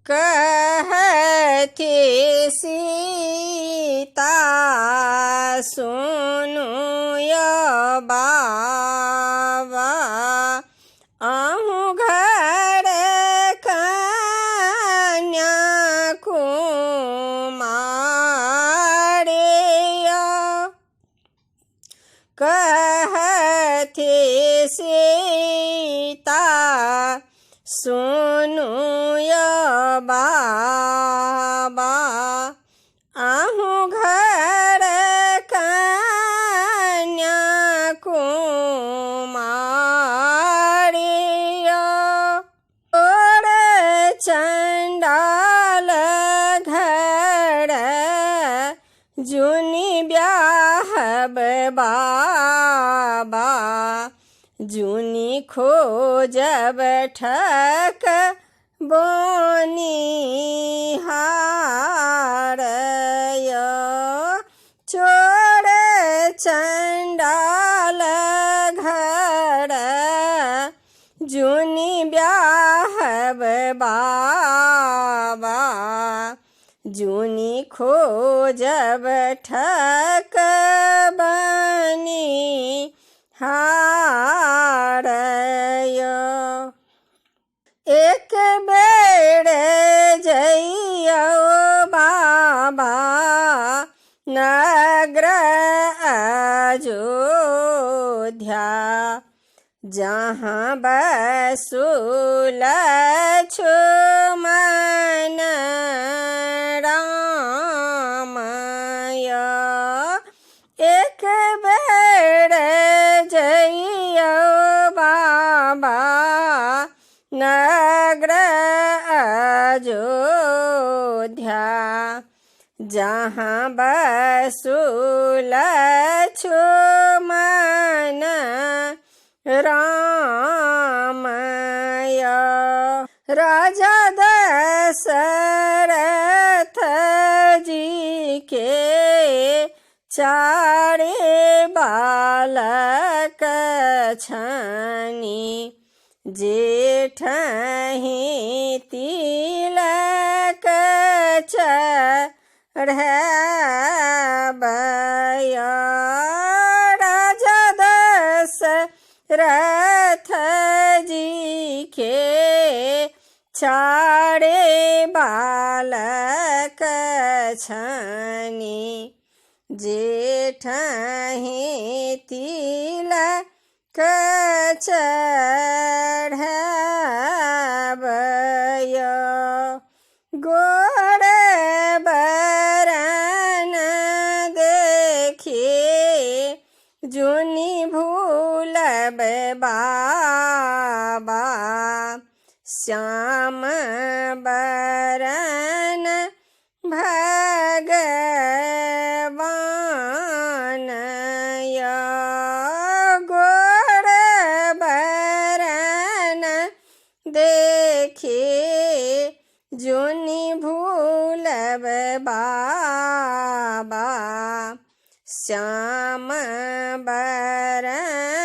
कहती सीता सुनु यो बाबा, आहू घर कन्या कुमारिया। कहती सीता सुनु यो बाबा, आहू घर कन्या कुमारिया। और चंडाल घर जुनी ब्याहब बाबा, जुनी खोजब ठक बोनिहारय। चोर चंडाल घर जुनी ब्याहब बाबा, जुनी खोजब ठक बनिहारय। एक बेर जइयो बाबा नगर अयोध्या, जहाँ बसुल लक्ष्मण रामय। एक बेर जइयो बाबा नगर अयोध्या, जहाँ बसुल लक्ष्मण रामय। राजा दशरथ जी के चारे बालक छनी, जेठहि तिलक चढ़बय। राजा दशरथ जी के चारे बालक छनी, जेठहि तिलक चढ़बय। गोर बरन देखी जुनी भूलब बाबा, श्याम बरन भगवान या। गोर बरन देखी जुनी भूलब बाबा, श्याम बरन